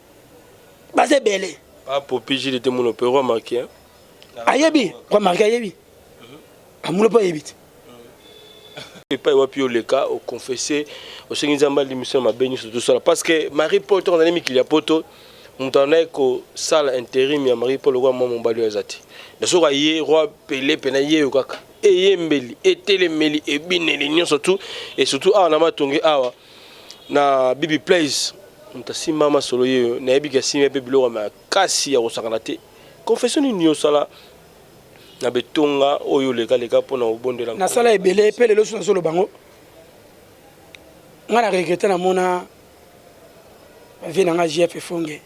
ba se belé pas pour pigi de mon roi marqué hein ayebi roi marqué ayebi amulo pas yebit et pas wapi au leka au confesser au sengizamba l'émission ma béni sur tout ça parce que Marie-Paul ton ami qu'il y a poto mutana ko salle intérim ya Marie-Paul roi mon bali azati de so ye roi Pelé pena ye kaka e yembeli e telemeli e bineli nyo surtout et surtout na matongi awa na Bibi Plays mutasi mama solo ye na yebi kasi pe bilo ma kasi ya osakana te confession ni sala na betonga oyo leka pona obondela na sala ebele pe lelo so solo bango ngana regrette na mona vina nga JF fonge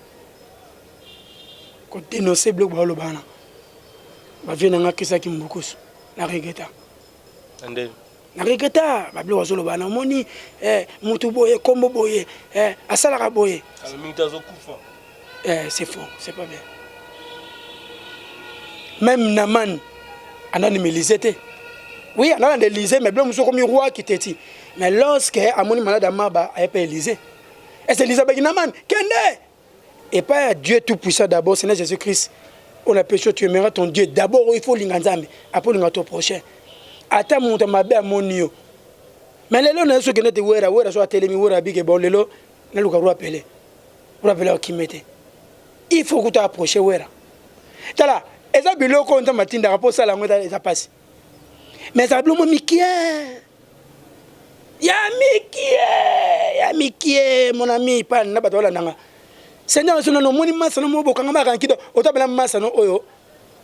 ko dénoncer bloc ba lobana ba vina nga kisa ki mbukusu na regrette ande na regrette ba bloc zo lobana moni mutu boye kombo boye asala ka boye c'est faux c'est pas bien même Naman anonymisé. Oui, on a l'Élysée, mais blanc comme roi qui était. Mais lorsque Amoni malade Amaba a été Élysée, et c'est Elisabeth Naman, Kende. Et pas Dieu tout-puissant d'abord, c'est Jésus-Christ. On a péché, tu aimeras ton Dieu. D'abord, il faut l'ingazame, après l'ingato prochain. Attends, mon mabe à mon nio. Mais les lois, ce que nous avons dit, soit télé, ou big et bon, les lois, nous avons appelé. Pour appeler qui mettait. Il faut que tu approches, ouais. Tala. Et ça, bilo quand on matin de rapport ça la moitié ça passe. Mais ça blou Mickey. Ya Mickey, mon ami, pas na batola nanga. Seigneur, son nom moni massa no mobo kanga maka kido. Otabela massa no oyo.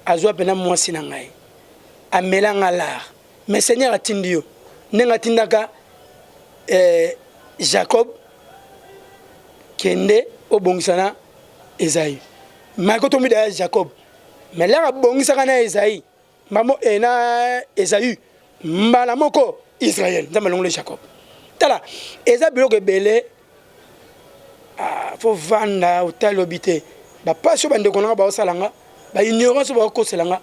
Azwa pena mwasi na ngai. Amelanga la. Mais Seigneur atindio. Nenga tindaka Jacob kende obongisana Esaïe. Makoto mi da Jacob. Mais là, bon, ça a Esaïe. Maman et na Esaü. Malamoko Israël. Dans le Jacob. Tala. Esa bloque belé. Faut vendre au tel obité. Bah pas sur bande qu'on a ba salanga. Bah ignorance ba ko selanga.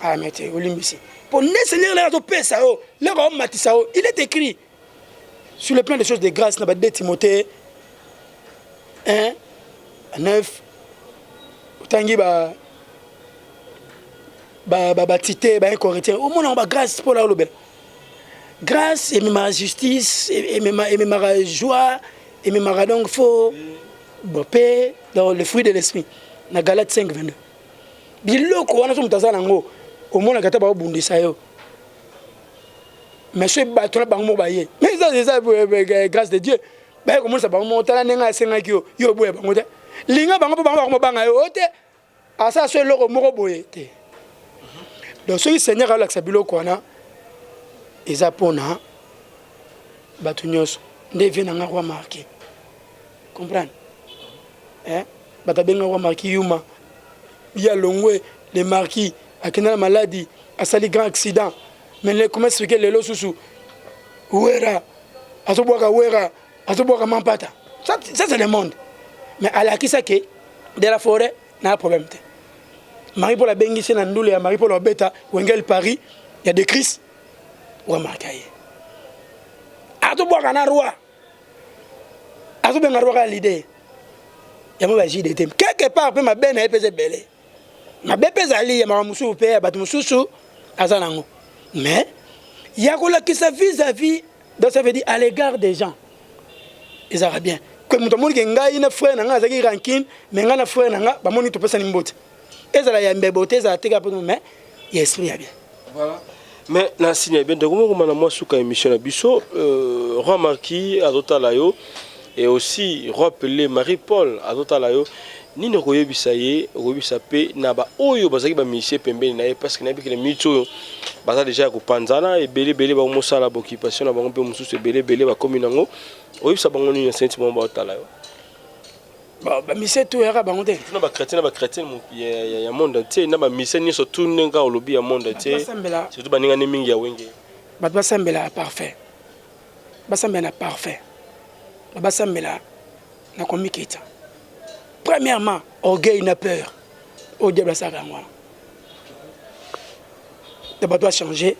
Ah mais tu olimbisi. Pour ne Seigneur là to pesa o. Le rom matisao. Il est écrit sur le plan des choses de grâce na ba 2 Timothée 1:9. Tangi ba tité ba Corinthien au moins on ba grâce pour la lobel grâce et même justice et même joie et même donc faut paix dans le fruit de l'esprit na Galates 5:22 biloko wana so mutazana ngo au moins ngata ba bundisa yo mais ce bato na bango ba ye mais ça c'est ça grâce de Dieu ba comment ça ba mo tala nenga senga kio yo boye bango te linga bango bango banga yo te asa so loko moko boye te donc ce Seigneur a l'accès biloko wana eza pona batu nyos ndevie na ngwa marqué comprendre batabenga ngwa marqué yuma ya longwe les marquis akina la maladie asali grand accident mais comment expliquer les losusu wera asoboka mampata ça c'est le monde mais à la kisa ke de la forêt n'a problème te Marie-Paul a bengi c'est na ndule ya Marie-Paul obeta wengel Paris il y a des crises ou marqué asoboka na roi asobenga roi l'idée ya mo ba jide tem quelque part pe ma bena epese belé ma bepese ali ya mamusu pe batu mususu azanango mais il y a quoi qui ça vis-à-vis donc ça veut dire à l'égard des gens les arabiens que muto moni ngai na frère nanga azaki ranking mais nga na frère nanga ba moni to pesa ni mbote ezala ya mbebote za teka pour mais il esprit ya bien voilà mais na signe bien de comment na moi suka émission na biso roi marquis azotala yo et aussi roi Pelé Marie-Paul azotala yo ni ne koyebisa ye koyebisa pe na ba oyo bazaki ba misie pembeni na ye parce que na bikile mito baza déjà ko panzana et belé ba mosala occupation na bango pe mususu belé ba komi nango oyebisa bango ni sentiment ba otala yo ba misie to yaka bango te na ba chrétien ya monde entier na ba misie ni so tout nenga olobi ya monde entier surtout baninga ni mingi ya wenge ba sambela parfait ba sambela parfait ba sambela na komikita. Premièrement, orgueil n'a peur. Au diable ça moi. te bato changer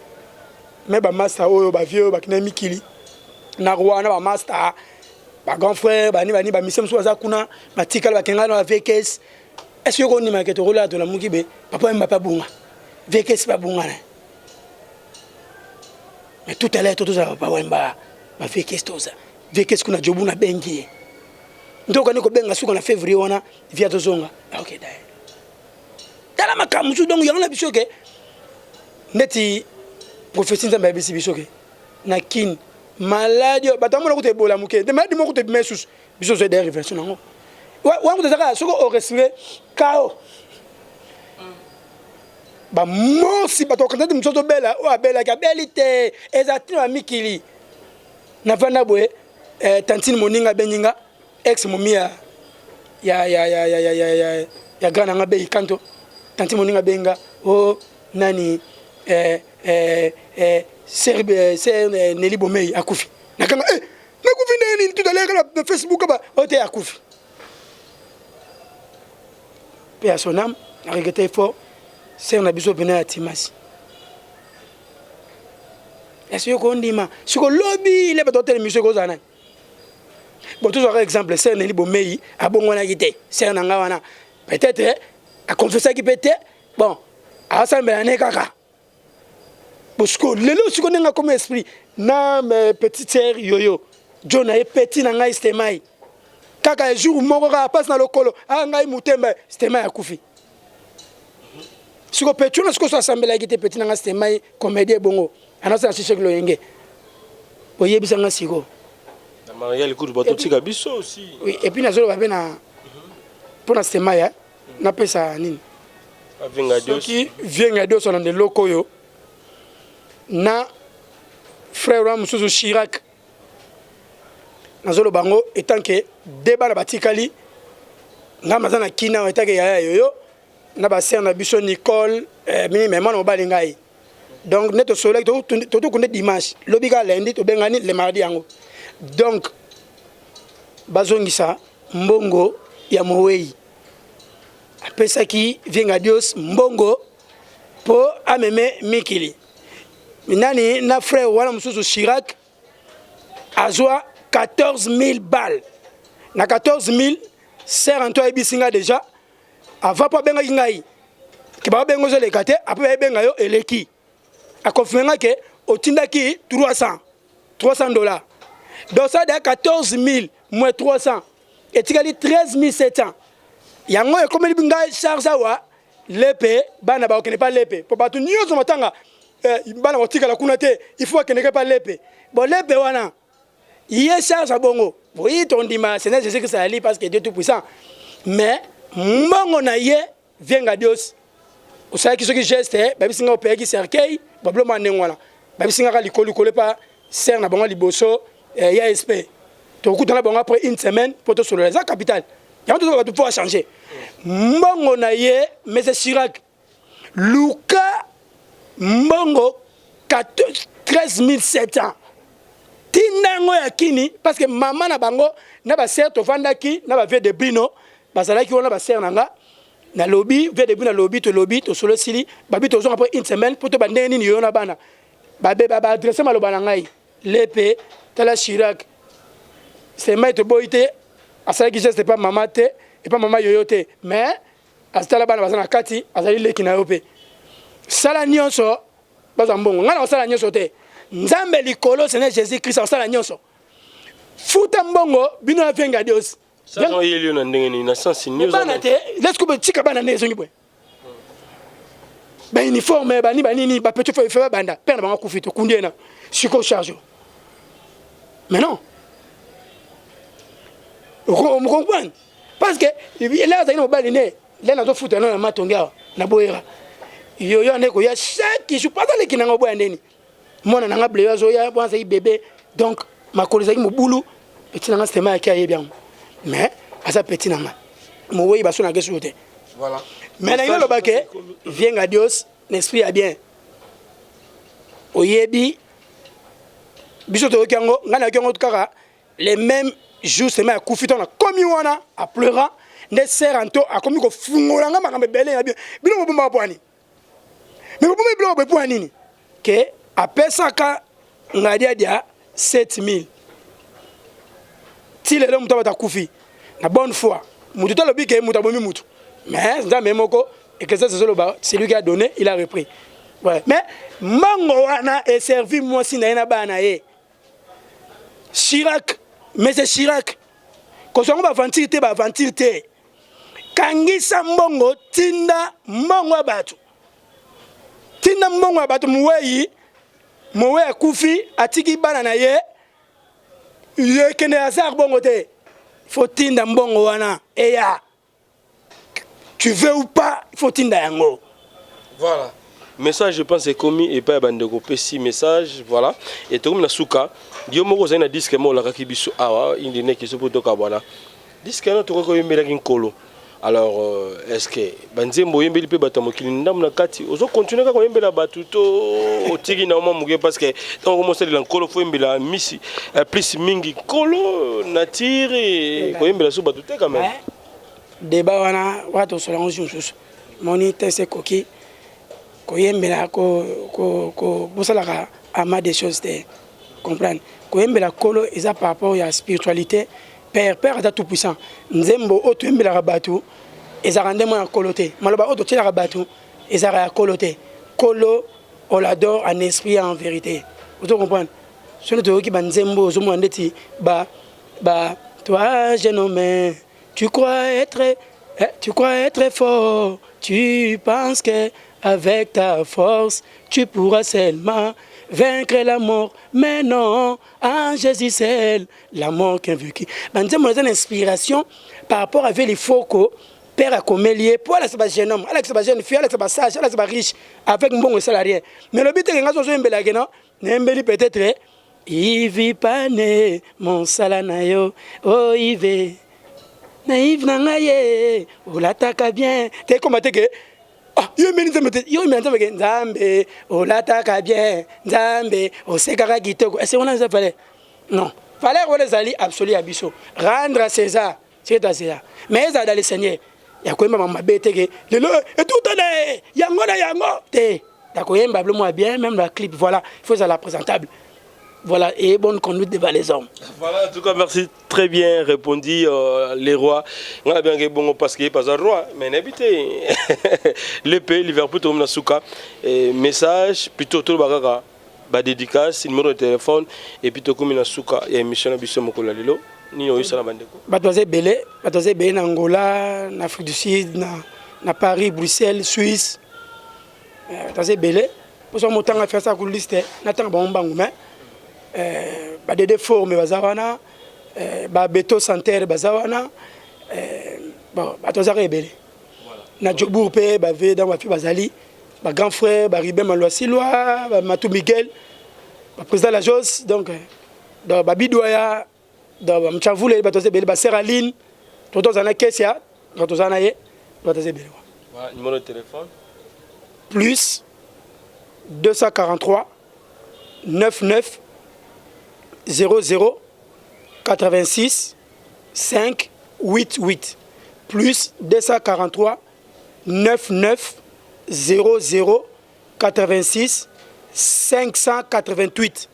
mais ba master oyo ba vieux ba kina mikili na rwana ba master ba grand frère ba mission so za kuna ba tikala ba kenga na VKS est-ce que on imaka to rola to la mukibe papa mba bunga VKS ba bunga na mais tout à l'heure tout ça ba wemba ba VKS to ça VKS kuna jobu na bengi ndoko niko benga suka na février wana via to zonga OK dai dala makamusu donc yana bisoke neti professeur nzamba bisi bisoke na kin maladie batamona kuté bola muké de maladi mo kuté mesus biso zo derrière version nango wa kuté saka soko o respirer kao ba mosi bato kanda de msoto bela o abela ka belité ezatino amikili na vanda boye tantine moninga beninga ex momia ya grana nga be kanto tantine moninga benga o nani serbe Nelly Bomei akufi nakanga nakufi nini tout à l'heure na Facebook ba ote akufi pe à son âme na regretté fort c'est un abiso bena ya timasi est-ce que ndima siko lobby le bato tel monsieur ko zana bon toujours exemple c'est Nelly Bomei abongona kité c'est nanga wana peut-être a confessé qui peut-être bon a sambela ne kaka parce que lelo siko nenga comme esprit na mes petites sœurs yoyo John a petit na ngai stemai kaka jour moko ka passe na lokolo a ngai mutemba stemai akufi siko petit na siko so assemblée qui était petit na ngai stemai comédie bongo anasa chiche kilo yenge oyebisa nga siko na Maria le coup de bateau tika biso aussi oui et puis na zolo ba na pour na stemai na pesa nini avenga Dios qui vient Dios on de lokoyo na frère Ramsuzu Chirac nazolo bango étant que débat na batikali nga mazana kina etake ya yoyo na ba sœur na biso Nicole mimi maman no balingai donc neto soleil to connaît dimanche lobika lundi to bengani le mardi yango donc bazongisa mbongo ya Mowei apesa ki venga Dios mbongo po ameme mikili nani na frère wana mususu Chirac azwa 14 000 balles na 14 000 sœur Antoine bisinga déjà avant pas benga ngai ki ba bengo zo lekate après benga yo eleki a confirmer que otindaki 300 $300 donc ça de 14 000 moins 300 et tikali 13 700 yango e comme ngai charge wa lepe bana ba okene pas lepe pour batu nyozo matanga bana otikala kuna te il faut que ne pas lepe bon lepe wana yé charge à bongo oui ton dima c'est Jésus que ça ali parce que Dieu tout puissant mais mbongo na yé venga Dios o sa ki soki geste ba bisinga opé ki cercueil probablement nengwana ba bisinga ka likolu kole pa ser na bongo liboso ya SP to kutana bongo après une semaine pour to solo les capital ya to ba pouvoir changer mbongo na yé mais c'est Chirac Luka mbongo 13 700 tindango ya kini parce que maman na bango na ba sœur to vandaki na ba vie de bino bazalaki wana ba sœur nanga na lobby vie de bino na lobby to solo sili babi to zo après une semaine pour to bande nini yo na bana ba adresser maloba na ngai lepe tala Chirac c'est maître boité asala ki geste pas maman te et pas maman yoyote mais astala bana bazana kati azali leki na yope sala nyonso bazambongo ngana sala nyonso te nzambe likolo Seigneur Jésus Christ sala nyonso futa mbongo bino avenga Dios ça non yeli na ndenge ni na sens ni bana te laisse ko tika bana nezo ngibwe ba uniforme ba ni ba petit feu banda père ba kufito kundiena siko charge mais non on me comprend parce que là ça ino baline là na to futa na matonga na boyera yo ndeko ya chaque jour pas dans kinanga boya ndeni mona nanga blewa zo ya bwanza i bébé donc makoleza ki mobulu petit nanga stema ya kia bien mais asa petit nanga mo oui baso na kesu te voilà mais na yolo baké vient à Dios l'esprit a bien oyebi biso to kango ngana kango kaka les mêmes jours c'est ma kufito na komi wana a pleurant ne seranto a komi ko fungolanga makambe belé ya bien bino mo bomba bwani Mais vous pouvez bloquer pour nini que après ça quand on a dit 7000 si les hommes t'ont koufi la bonne foi mutu to lobi ke mutu abomi mutu mais ça même moko et que ça c'est lui qui a donné il a repris ouais mais mango wana est servi moi si na bana ye Chirac mais c'est Chirac quand on va aventure te kangisa mbongo tinda mbongo abatu muweyi kufi atiki bana na ye kene azar bongo te faut tinda mbongo wana eya tu veux ou pas il faut tinda yango voilà message je pense est commis et pas bandeko pesi message voilà et tout na suka dio moko za na disque mo la kakibiso awa indine ki so potoka bwana disque na to ko yembela kinkolo. Alors, est-ce que Banzembo yembeli pe bato mokili ndam na kati ozo continuer ka yembela bato to otiki na muge parce que tant commence le nkolo fo yembela misi plus mingi kolo nature ko yembela so bato te quand même débat wana wato solango jusu moni tese koki ko yembela ko bosala ama des choses te comprendre ko yembela kolo eza par rapport à spiritualité. Père est tout puissant. Nzembo oto mbela rabatu ezarande mo koloté. Maloba oto tila rabatu ezara koloté. Kolo on l'adore en esprit et en vérité. Vous comprenez? Ce que qui banzembo zo mo ndeti ba toi jeune homme tu crois être fort. Tu penses que avec ta force tu pourras seulement vaincre la mort, mais non, en Jésus seul, la mort qui est vaincu. Nous avons une inspiration par rapport avec les focaux, père à comélier, pour aller se jeune homme, aller se jeune fille, aller se sage, aller se riche, avec un bon salarié. Mais le but est que nous avons un belagéno, n'embelli peut-être, il vit pas né, mon salanayo, oh il vit, naïf nangaye, ou l'attaque bien, t'es comme que. Ah, yo meni nzambe olataka bien nzambe osekaka kitoko est-ce qu'on a ça fallait non fallait on les alliés absolu abiso rendre à César c'est à César mais ça dans le Seigneur ya ko mama beteke le et tout donné yango te ya ko yemba moi bien même la clip voilà il faut ça la présentable. Voilà, et bonne conduite devant les hommes. Voilà, en tout cas, merci, très bien répondu, les rois. On a bien bon parce qu'il n'est pas un roi, mais n'habitez. L'épée, Liverpool, tout le monde a souka. Message, plutôt tout le bagage, dédicace, numéro de téléphone, et plutôt comme il a souka, il y a une mission à Bissau Mokola Lilo. Ni au Yusala Bandeko. Batoise Belé en Angola, en Afrique du Sud, na Paris, Bruxelles, Suisse. Batoise Belé. Pour ça, on a fait ça pour liste. Nathan Bambangoumen. Des formes bazawana beto santerre bazawana bon batozare belé na Djobour pe bave dans ma fille bazali ba grand frère ba Ribé Maloa Silwa ba Matou Miguel ba président la Jos donc ba Bidoya dans Mchavule batozé belé ba Seraline totozana kesia totozana ye batozé belé voilà numéro de téléphone plus 243 99 00 86 5 88 plus 243 99 00 86 588.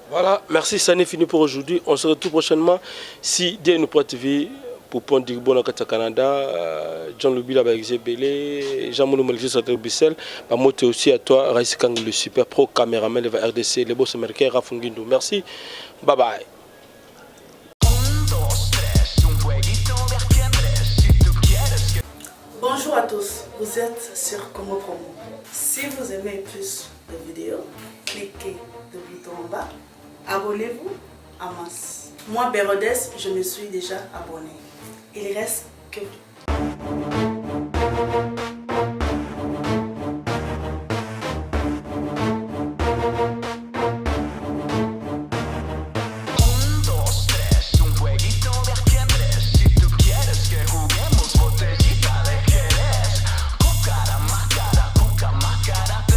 Voilà, merci, ça n'est fini pour aujourd'hui. On se retrouve prochainement si Dieu nous prête vie pour prendre du bon au Canada. John Lubila Belé, Jean-Mounou Malgis à Bruxelles. Moi aussi à toi, Raïs Kang, le super pro caméraman de la RDC, les boss américains, Rafungindo. Merci, bye bye. Bonjour à tous, vous êtes sur Congo Promo. Si vous aimez plus de vidéos, cliquez le bouton en bas, abonnez-vous en masse. Moi, Bérodès, je me suis déjà abonné. Il reste que...